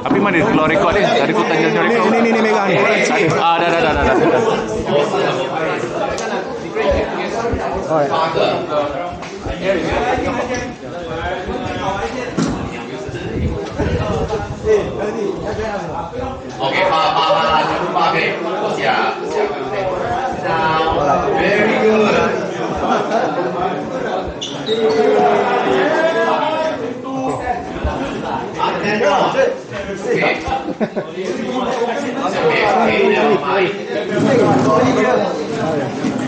Tapi mana keluar rekod ni? Tadi kau tanya rekod. Ni megang ni. Dah. Okay, pakai. Siap. Now, very good. Up and down. Okay. Okay, never mind.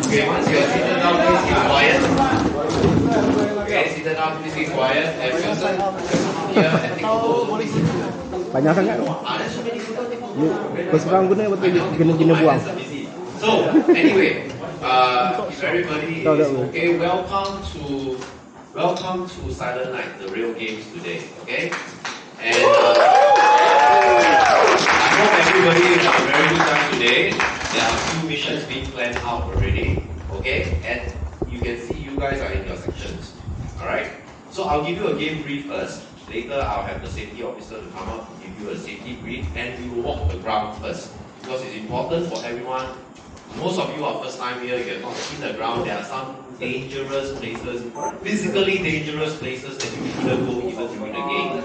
Okay, once you're seated down, please keep quiet. Okay, seated down, please keep quiet. And Wilson, here, and take photos, please. Banyak sangat. There's so many photos. Berserang guna betul kena buang. So, anyway, if everybody is okay, welcome to Silent Night, the real games today, okay? And I hope everybody has a very good time today. There are a few missions being planned out already, okay? And you can see you guys are in your sections, alright? So I'll give you a game brief first. Later, I'll have the safety officer to come up to give you a safety brief, and we will walk the ground first because it's important for everyone. Most of you are first time here, you have not seen the ground. There are some dangerous places, physically dangerous places that you shouldn't go even during the game.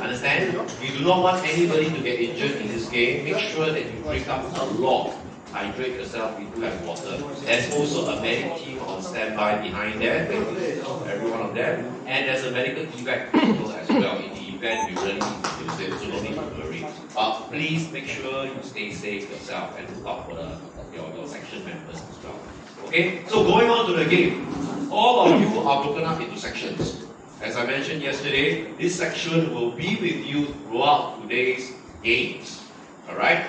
Understand? We do not want anybody to get injured in this game. Make sure that you drink up a lot. Hydrate yourself, we do have water. There's also a medic team on standby behind there, every one of them. And there's a medical evac vehicle as well in the event we really need to use it, so don't need to worry. But please make sure you stay safe yourself and look out for your section members as well. Okay, so going on to the game. All of you are broken up into sections. As I mentioned yesterday, this section will be with you throughout today's games. Alright?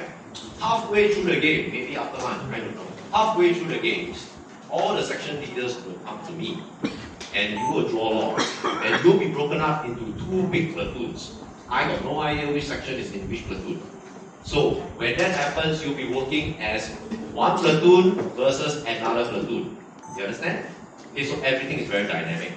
Halfway through the game, maybe after lunch, I don't know. Halfway through the games, all the section leaders will come to me and you will draw lots. And you'll be broken up into two big platoons. I got no idea which section is in which platoon. So when that happens, you'll be working as one platoon versus another platoon. You understand? Okay, so everything is very dynamic.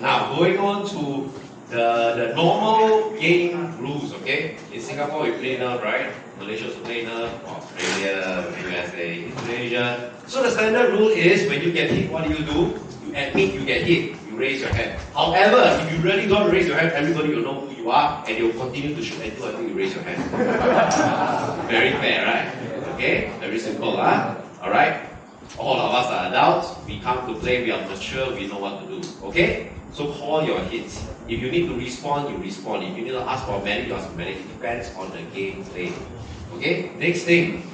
Now going on to the normal game rules, okay? In Singapore we play Nerf, right? Malaysia also play Nerf, Australia, USA, Indonesia. So the standard rule is when you get hit, what do? You admit you get hit, you raise your hand. However, if you really don't raise your hand, everybody will know who you are and you'll continue to shoot until you raise your hand. Very fair, right? Okay? Very simple, huh? Alright? All of us are adults, we come to play, we are mature, we know what to do. Okay? So call your hits. If you need to respond, you respond. If you need to ask for a medic, you ask for a medic. It depends on the game play. Okay? Next thing,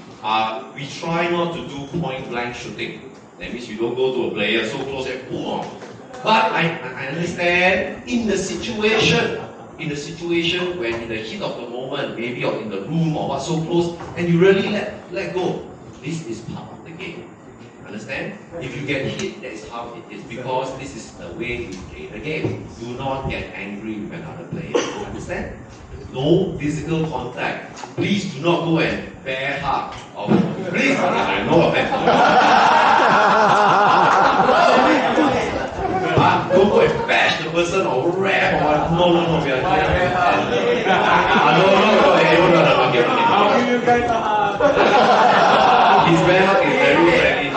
we try not to do point blank shooting. That means you don't go to a player so close and boom. But I understand in the situation when in the heat of the moment, maybe you're in the room or what so close, and you really let go. This is part of the game. Understand? If you get hit, that is how it is because this is the way you play the game. Do not get angry with another player. Understand? No physical contact. Please do not go and bear hug. Please, no offense. Don't go and bash the person or rap or what. No, we are here. No. How do you guys His bear hug is very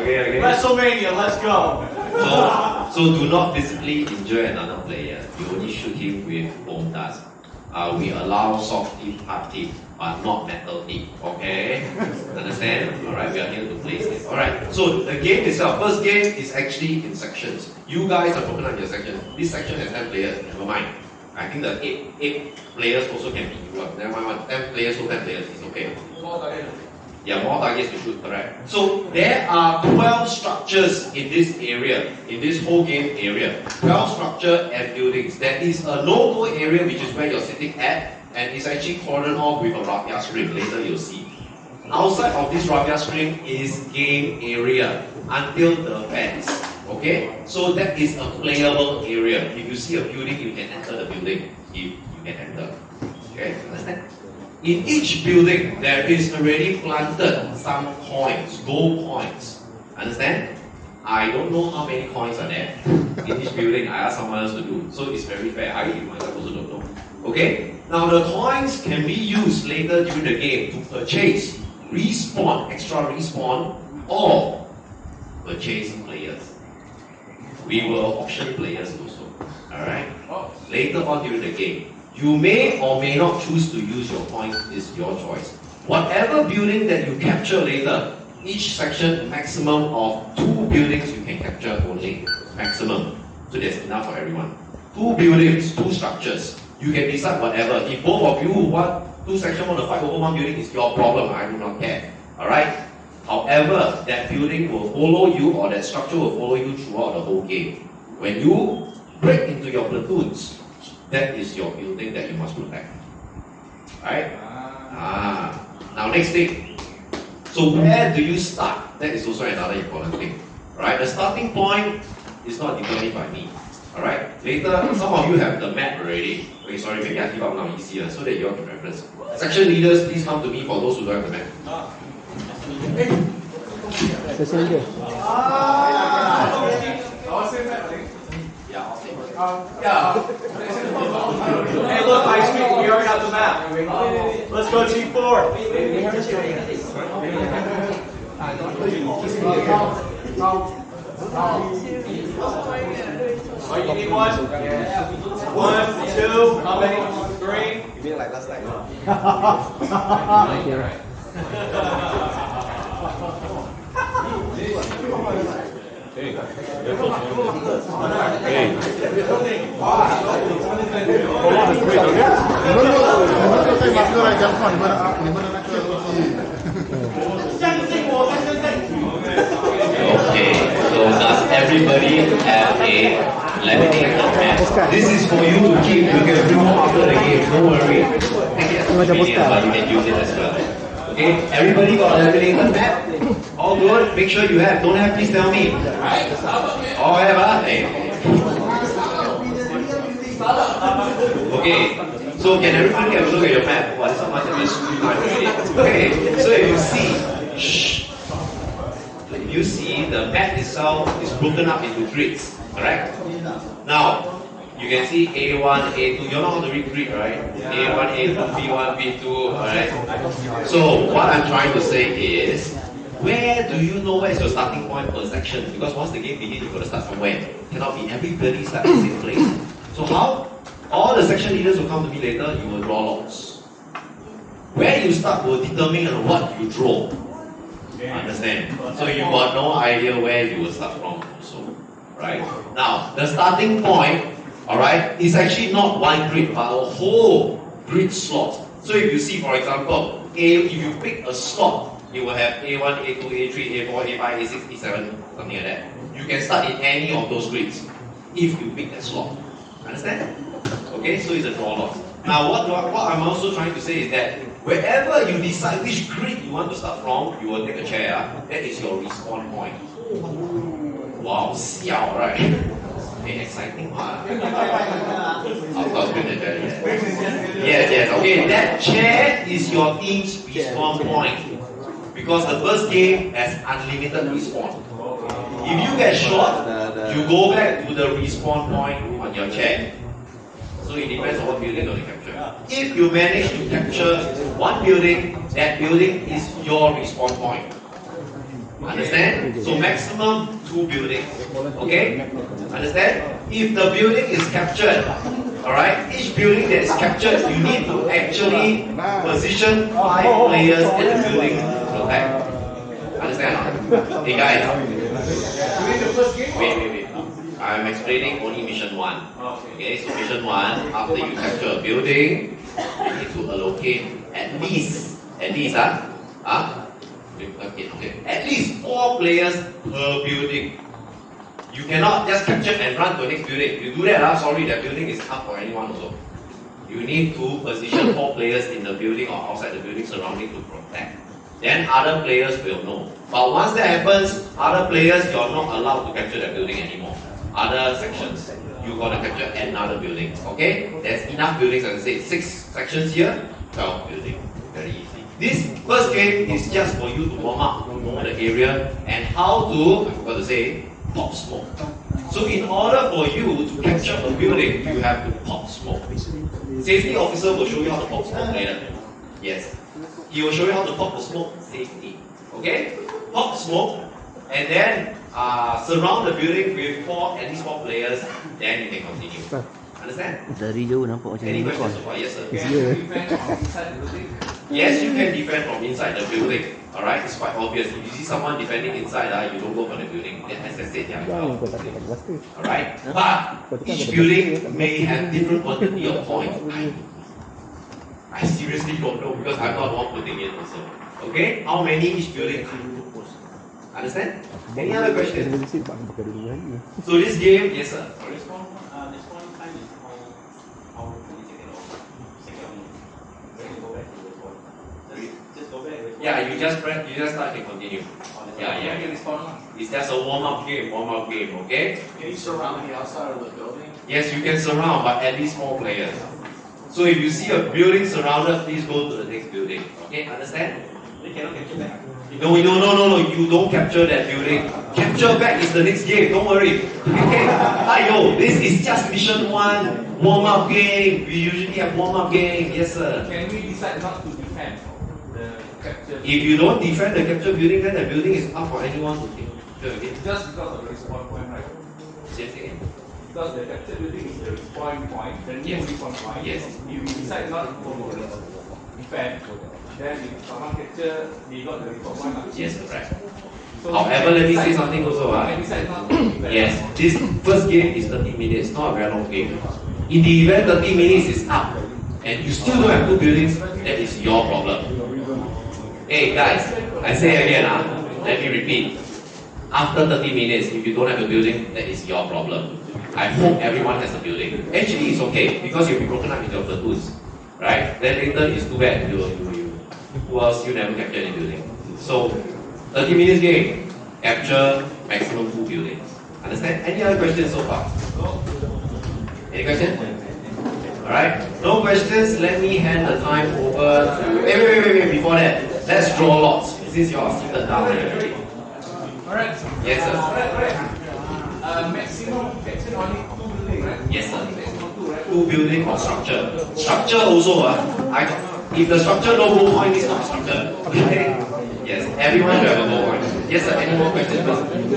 Okay. WrestleMania, let's go. So do not physically injure another player. You only shoot him with foam dust. We allow soft tip, hard tip, but not metal tip. Okay? Understand? Alright, we are here to play safe. Alright, so the game itself, first game is actually in sections. You guys are broken up your section. This section has 10 players, never mind. I think the 8 players also can be you up. Never mind, 10 players, so 10 players is okay. Yeah, more targets to shoot, correct. So there are 12 structures in this area, in this whole game area. 12 structure and buildings. There is a no-go area which is where you're sitting at, and it's actually cordoned off with a raffia string. Later you'll see. Outside of this raffia string is game area until the fence. Okay? So that is a playable area. If you see a building, you can enter the building. If you can enter. Okay? Understand? In each building, there is already planted some coins, gold coins. Understand? I don't know how many coins are there in each building. I asked someone else to do. So it's very fair. I myself also don't know. Okay? Now the coins can be used later during the game to purchase, respawn, extra respawn, or purchase players. We will auction players also. Alright? Later on during the game. You may or may not choose to use your coins, is your choice. Whatever building that you capture later, each section maximum of 2 buildings you can capture only. Maximum. So there's enough for everyone. 2 buildings, 2 structures. You can decide whatever. If both of you want 2 sections want to fight over 1 building, it's your problem. I do not care. Alright? However, that building will follow you, or that structure will follow you throughout the whole game. When you break into your platoons, that is your building that you must protect. Alright? Now next thing. So where do you start? That is also another important thing. Right? The starting point is not determined by me. Alright? Later, some of you have the map already. Okay, sorry, maybe I give up now easier so that you all can reference. Section leaders, please come to me for those who don't have the map. Sesi leader. Hey, look, Ice Cream, we already have the map. Let's go team 4. Oh, you need one? 1, 2, how many? 3? You mean like last night? Okay, so does everybody have a laminated map? This is for you to keep. You can bring home after the game, don't worry. Take it as a souvenir, but you can use it as well. Okay, everybody got a laminated map? All good? Make sure you have. Don't have, please tell me. All have, huh? Okay, so can everybody have a look at your map? Wow, this is much of a screen time already. Okay, so if you see, shh. You see the map itself is broken up into grids, correct? Now, you can see A1, A2, you know how to read grid, right? A1, A2, B1, B2, alright? So, what I'm trying to say is, where do you know where is your starting point per section? Because once the game begins, you've got to start somewhere. Cannot be everybody start at the same place. So how? All the section leaders will come to me later, you will draw lots. Where you start will determine what you draw. Understand? So you got no idea where you will start from also. Right? Now, the starting point, alright, is actually not one grid, but a whole grid slot. So if you see, for example, if you pick a slot, you will have A1, A2, A3, A4, A5, A6, A7, something like that. You can start in any of those grids if you pick that slot. Understand? Okay, so it's a draw lot. Now, what I'm also trying to say is that wherever you decide which grid you want to start from, you will take a chair. That is your respawn point. Wow, xiao, right? Okay, exciting, huh? Of course, with the chair, yes. Okay, that chair is your team's respawn point. Because the first game has unlimited respawn. If you get shot, you go back to the respawn point on your chair. So it depends on what building you capture. If you manage to capture one building, that building is your respawn point. Understand? So maximum 2 buildings. Okay? Understand? If the building is captured, alright, each building that is captured, you need to actually position 5 players at the building to protect. Understand? Hey guys. Wait. I'm explaining only mission 1. Okay, so mission 1, after you capture a building, you need to allocate at least, okay, at least 4 players per building. You cannot just capture and run to the next building. If you do that, sorry, that building is up for anyone also. You need to position 4 players in the building or outside the building surrounding to protect. Then other players will know. But once that happens, other players, you're not allowed to capture that building anymore. Other sections, you gotta capture another building. Okay? There's enough buildings, as I said, 6 sections here, 12 buildings. Very easy. This first game is just for you to warm up, know the area, and how to, I forgot to say, top smoke. So in order for you to capture a building, you have to pop smoke. Safety officer will show you how to pop smoke later. Yes. He will show you how to pop the smoke safely. Okay? Pop smoke and then surround the building with at least four players, then you can continue. Understand? Dari jauh nampak macam Any unicorn. questions so far? Yes, sir. Yeah. Yes, you can defend from inside the building. Alright, it's quite obvious. If you see someone defending inside, you don't go for the building. As I said, alright? But each building may have different quantity of points. I seriously don't know because I'm not the one putting it also. Okay? How many each building? Understand? Any other questions? So this game, yes sir. Yeah, you just start and continue. Yeah. It's just a warm-up game, okay? Can you surround the outside of the building? Yes, you can surround, but at least more players. So if you see a building surrounded, please go to the next building. Okay, understand? They cannot get you back. No, you don't capture that building. Capture back is the next game, don't worry. Okay? Ayo, this is just mission 1, warm-up game. We usually have warm-up game, yes sir. Can we decide not to defend the capture? If you don't defend the capture building, then the building is up for anyone to take. Just because of the respawn point, right? Same thing. Because the capture building is the respawn point, the new Yes. respawn point. Yes. If we decide not to defend, then if someone capture, they got the respawn point. Yes, correct. So However, let me say something also. We can decide not to defend. Yes, this first game is 30 minutes, not a very long game. In the event 30 minutes is up, and you still don't have 2 buildings, that is your problem. Hey guys, I say again, let me repeat. After 30 minutes, if you don't have a building, that is your problem. I hope everyone has a building. Actually, it's okay, because you'll be broken up into your platoons. Right? Then later, it's too bad. You never capture any building. So, 30 minutes game, capture maximum 2 buildings. Understand? Any other questions so far? Any questions? Alright? No questions, let me hand the time over to... Wait, before that, let's draw lots, since you are seated down already. Alright. Yes, sir. Maximum capture only 2 buildings, right? Yes, sir. Maximum 2, right? 2 building or structure. Structure also, if the structure no goal point, it's not structure. Okay? Yes, everyone should have a goal point. Yes, sir. Any more questions, please?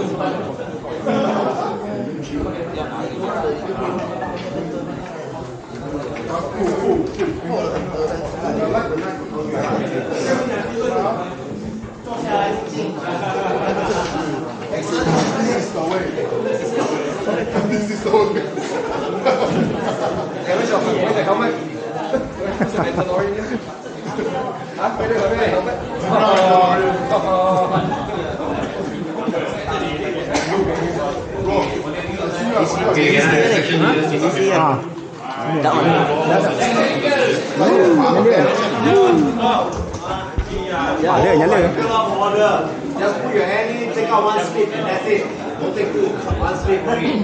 Okay, can I have section leaders to talk about? Nyala. Just put your hand in, take out 1 slip, and that's it. Don't take 2. 1 slip only.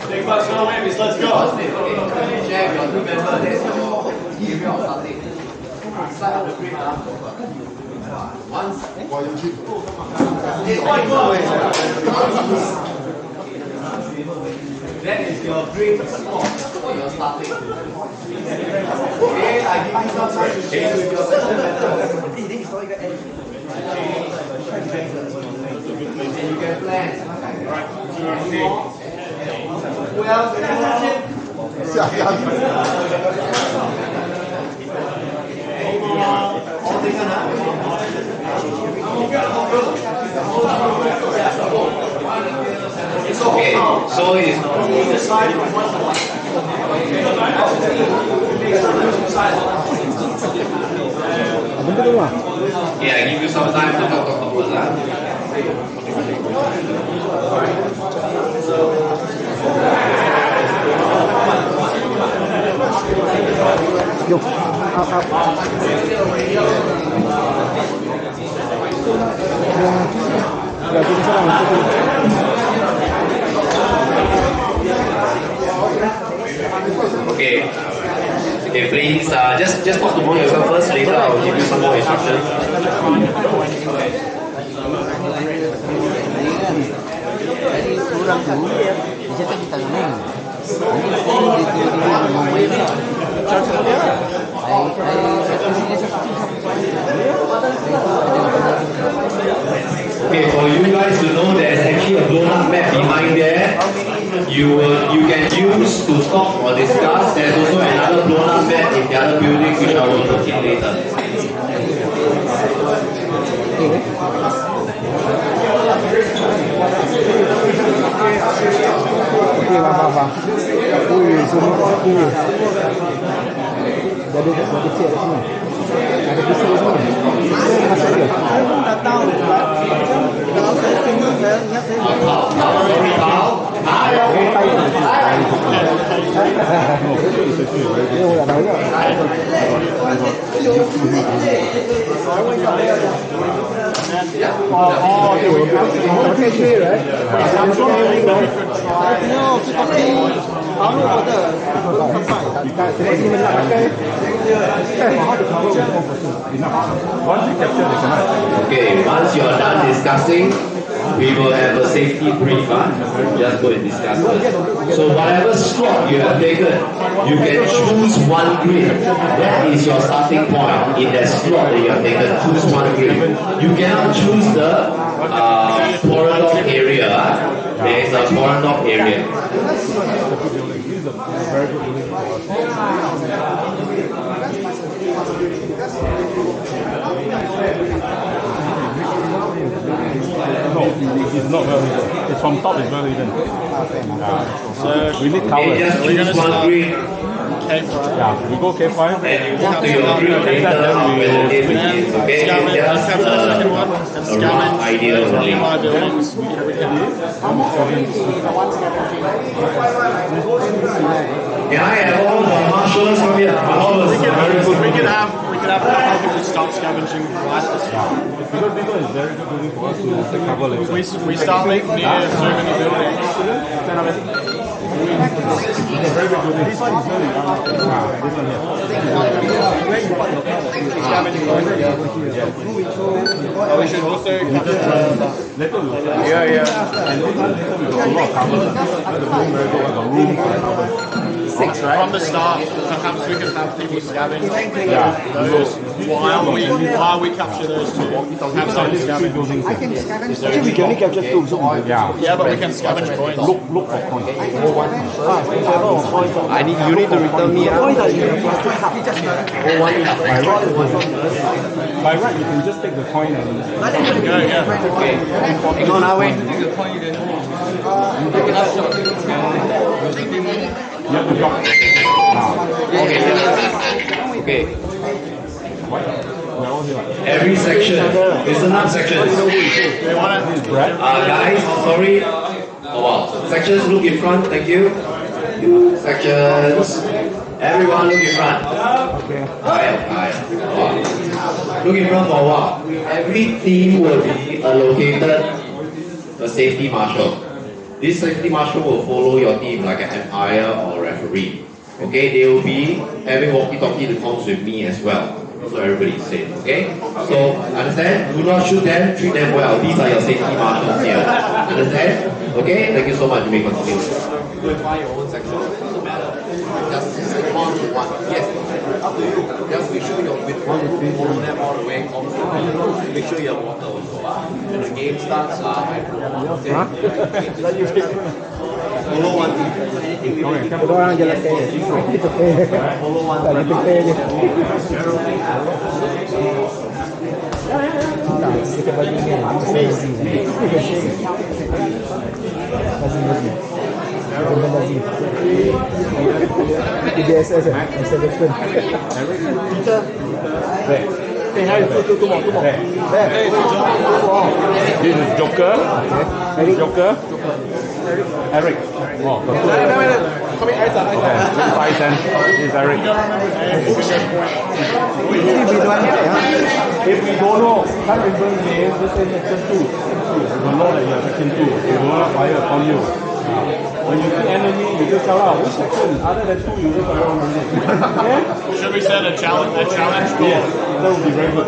Take first round, Habis, let's go. Check your 2 members, that's your area of starting. Start on the green once. That is your green score for your starting. Okay, I give you some time to change with your section members. And you can plan. Who else? All taken up. It's okay. So it's yeah, I give you some time to talk first. Jom. Kita serang. Okay. Okay, please just talk to yourself first. Later, I'll give you some more instructions. orang tu, dia cakap kita nak main. Nanti dia tiba-tiba mau main ni. Macam dia lah. Okay, for you guys to know there's actually a blown up map behind there. You can use to talk or discuss. There's also another blown up map in the other building which I will put in later. Okey, faham. Ui, semua aku. Jadi kecil kat sini. Ada pisau sini. Masa dia. Saya pun tak tahu. Kalau saya tengok, saya ingat saya. Okay, once you are done discussing, we will have a safety brief. Just go and discuss first. So whatever slot you have taken, you can choose one grid. That is your starting point in that slot that you have taken. Choose one grid. You cannot choose the foreign dog area. There is a foreign dog area. No, it's not well hidden. It's from top, it's well hidden. So we need Okay, covers. just choose one grid. Yeah, we go K5. And you walk to your grid later when the day begins. Okay, it's just a rough idea only. Can I have all the marshals from here? Marshals. We could have people start scavenging right at the start. Because this one is very good building for us to take cover later. We start like near so many buildings. Very good building. This one is very this one here. We should also Later we will and later we got a lot of covers. The building very good, got room for the covers. from the start, perhaps we can have people scavenge Yeah. those while we capture those two. Have some scavenge. Actually, we can only capture two. Yeah. Yeah, but we can scavenge coins. Look for coins. You need to return me. By right, you can just take the coin and No, now wait. you have to drop. Okay. We're all here. Every section. Listen up, sections. Guys, sorry. Oh wow. Sections, look in front. Thank you. Sections. Everyone, look in front. Alright. Look in front for a while. Every team will be allocated a safety marshal. This safety marshal will follow your team like an umpire or referee. Okay, they will be having walkie-talkie to comms with me as well. So everybody is safe, okay? So, understand? Do not shoot them, treat them well. These are your safety marshals here. Understand? Okay? Thank you so much. You may continue. Go and find your own section. Doesn't matter. Just stick one to one. Yes. Up to you. Just make sure you're with one group, follow them all the way. Make sure you have water also. When the game starts, I follow one team. Anything we make. Orang jalan kaya. Kita kaya. Follow one Tak, kita kaya je. Tak, kita bagi ni. Bazi. BSS SABRE. This is Joker. Joker. Eric. Oh, okay. 5 cents. This is Eric. If we don't know, can't remember the name, just say section 2. You don't know that you are section 2. They will not fire upon you. When you see enemy, you just shout out, which section? Other than 2, you just fire on it. Yeah? Should we set a challenge? Yeah, that would be very good.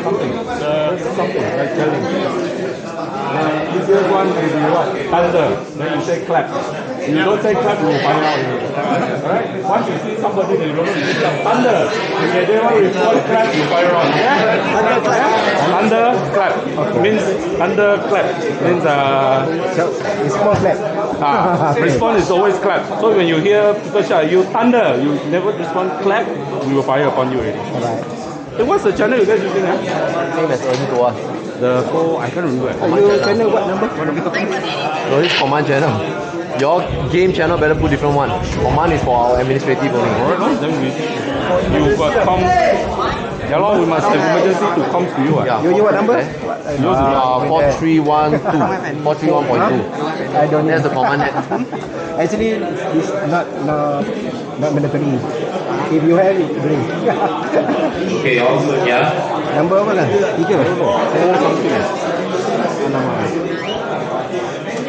Something like challenge. easiest one will be what? Thunder. Then you say clap. You don't say clap, you will find out. Alright? Once you see somebody that you don't know, you say thunder. Okay, then when we call clap, you fire on. Thunder clap. Thunder clap. Okay. Means thunder clap. Means So, response clap. response is always clap. So when you hear people shout, you thunder, you never respond clap, we will fire upon you already. Alright. Then what's the channel you guys using? Same as Untuk. The whole, I can't remember. You channel what number? No, it's command channel. Your game channel better put different one. Command is for our administrative only. Alright, then you got comms. Yeah, lor, we must have emergency to comms to you. Yeah. You what number? Yours is 4312. 43.1.2. I don't know. That's the command net. Actually, it's not mandatory. If you have it, bring. Okay, all good, yeah? Number apa lah? 3.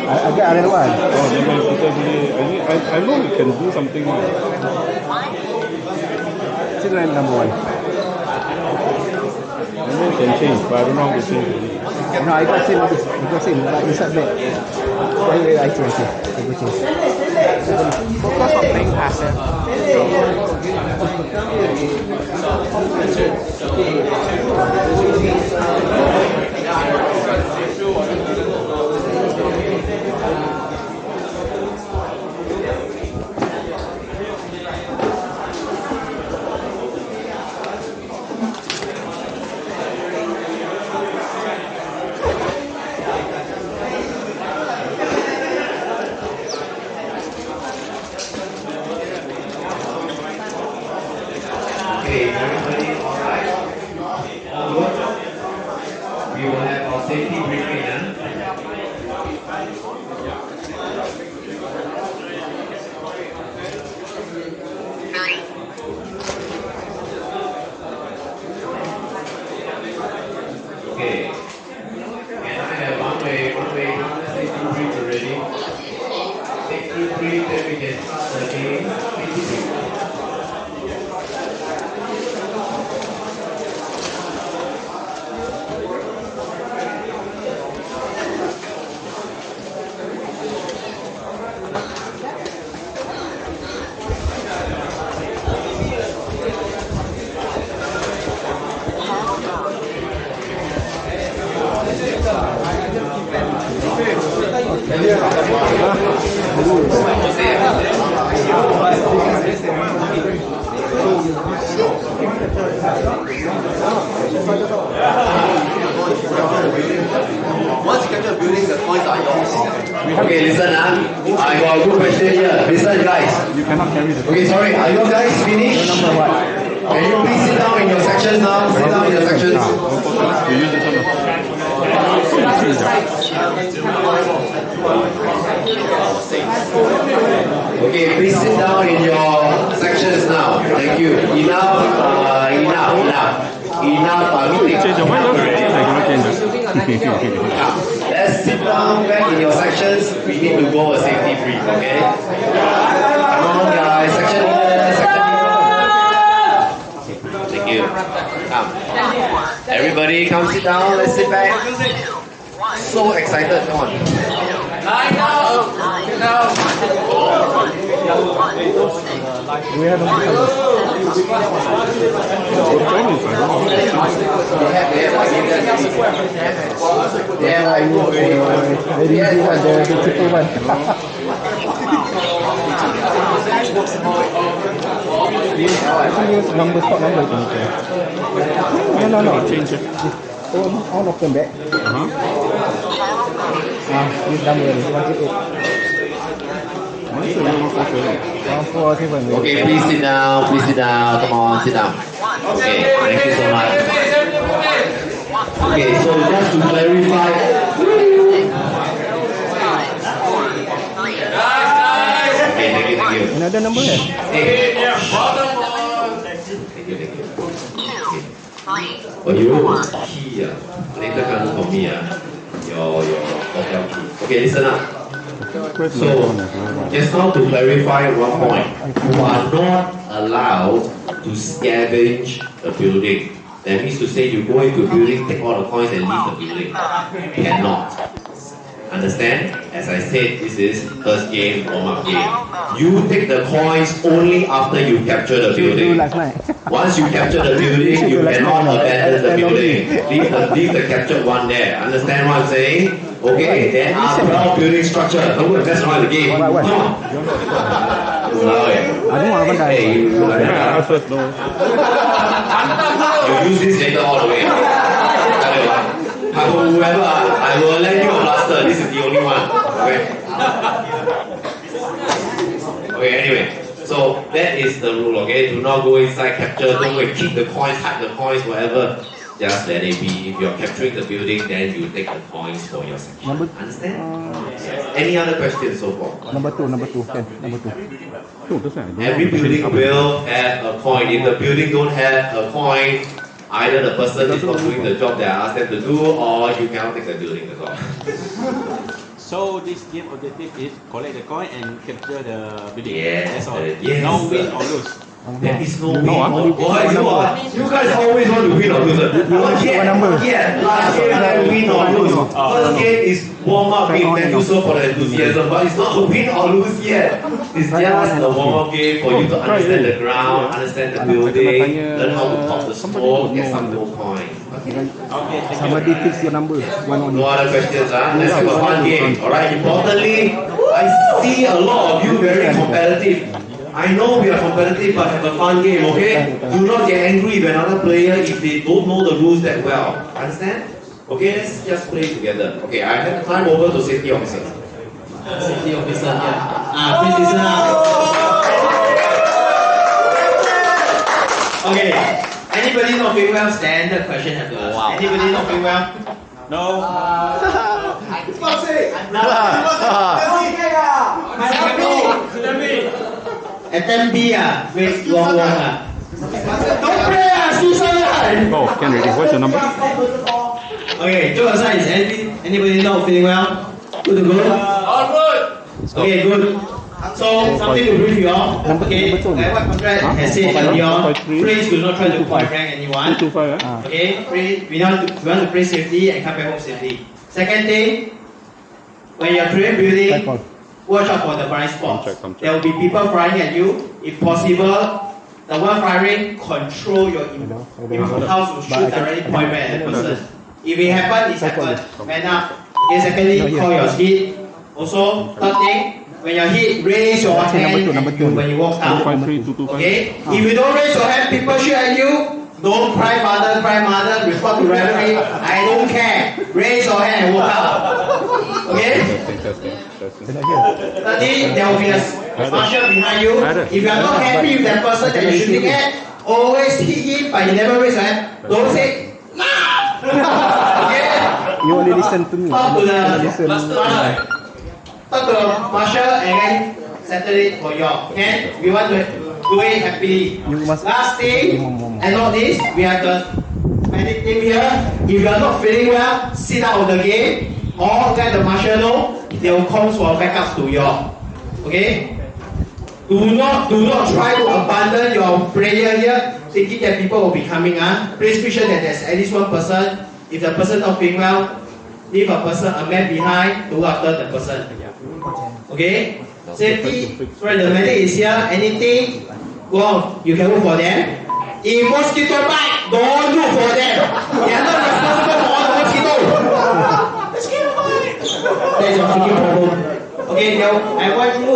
I get another one. Oh, then kita boleh, I know we can do something. Still number 1. I know we can change, but I don't know how to change it. No, I got same. But inside that. I change it. I go change. Focus on playing passive. Okay, everybody all right? All good? We will have our safety briefing, Okay. Can I have one way safety brief already? Safety brief, then we can start the game. Safety brief. Once you capture a building, the points are yours. Okay, listen, I got a good question here. Listen, guys. You cannot carry the. Okay, sorry. Are you guys finished? Can you please sit down in your sections now? Sit down in your sections. You use this Okay, please sit down in your sections now. Thank you. Enough meeting. Change your mind, I cannot change it. Let's sit down back in your sections. We need to go a safety brief, okay? Come on, guys. Section leader. Thank you. Come. Everybody, come sit down. Let's sit back. So excited. Come on. We have the cheaper one. I use number stock number. No. Change it. All of them back. This number 148. Okay, please sit down. Please sit down. Come on, sit down. Okay, thank you so much. Okay, so just to clarify. Okay, thank you. Another number Hey. Oh, you key, later comes for me, your hotel key. Okay, listen up. So, just now to clarify one point, you are not allowed to scavenge a building. That means to say you go into a building, take all the coins and leave the building. Cannot. Understand? As I said, this is first game, warm-up game. You take the coins only after you capture the building. last night. Once you capture the building, you cannot abandon the building. Leave the captured one there. Understand what I'm saying? Okay, there are 12 building structures. Don't go mess around the game. Come on. Hey, you use this later all the way. Whoever, I will lend you a blaster. This is the only one. Okay, anyway. So that is the rule, okay? Do not go inside, capture, don't go and keep the coins, hide the coins, whatever. Just let it be. If you're capturing the building, then you take the points for your section. Understand? Yes. Any other questions so far? Number two. Number two. Every building will have a coin. If the building don't have a coin, either the person is not doing the job that I asked them to do, or you cannot take the building as well. So this game objective is collect the coin and capture the building. Yes, That's all. yes. No win or lose. There is no win or lose. You guys always want to win or lose. Last game I win or lose. First game is warm-up game. Thank you so for the enthusiasm, but it's not a win or lose yet. It's just a warm-up game for you to understand the ground, understand the building, learn how to pop the smoke, get some gold coins. Somebody fix your number. No other questions, huh? Let's have a fun game. Alright, importantly, I see a lot of you very competitive. I know we are competitive, but have a fun game, okay? Do not get angry with another player if they don't know the rules that well. Understand? Okay, let's just play together. Okay, I have time over to safety officer. Safety officer here. Please listen up. Okay. Anybody not feeling well? Standard question have to ask. Wow. Anybody not feeling well? No. Attempt B wait, wrong. Don't play Susan. Oh, can ready. What's your number? Okay, joke aside, is anybody not feeling well? Good to go? All good. Okay, good. So, something to brief you all. Okay, like what contract has said earlier, please do not try to point rank anyone. 225, Okay, we want to play safely and come back home safely. Second thing, when you are creating building, watch out for the blind spots. There will be people firing at you. If possible, the one firing, control your impulse to shoot directly point back at the person. If it happens, it's happened. Man up. Okay, secondly, call your hit. Also, third thing, when you're hit, raise your hand when you walk out. Okay? If you don't raise your hand, people shoot at you. Don't cry mother, report to referee. I don't care. Raise your hand and walk out. Okay? Thirdly, there will be a marshal behind you. If you are not happy with that person that you're shooting at, always hit him, but you never raise your hand. Don't say, nah! Okay? You only listen to me. Talk to the marshal and then settle it for you. Okay? We want to do it happily. Last thing, and not this, we have the medic team here. If you are not feeling well, sit out of the game or let the marshal know. They will come for backup to you. Okay? Do not try to abandon your prayer here, thinking that people will be coming. Please be sure that there's at least one person. If the person not feeling well, leave a man behind to look after the person. Okay? Safety, sorry, the medic is here. Anything, go on. You can look for them. If mosquito bite, don't look for them. They are not responsible for all the mosquito. Mosquito bite. That's your thinking problem. Okay, now I want you.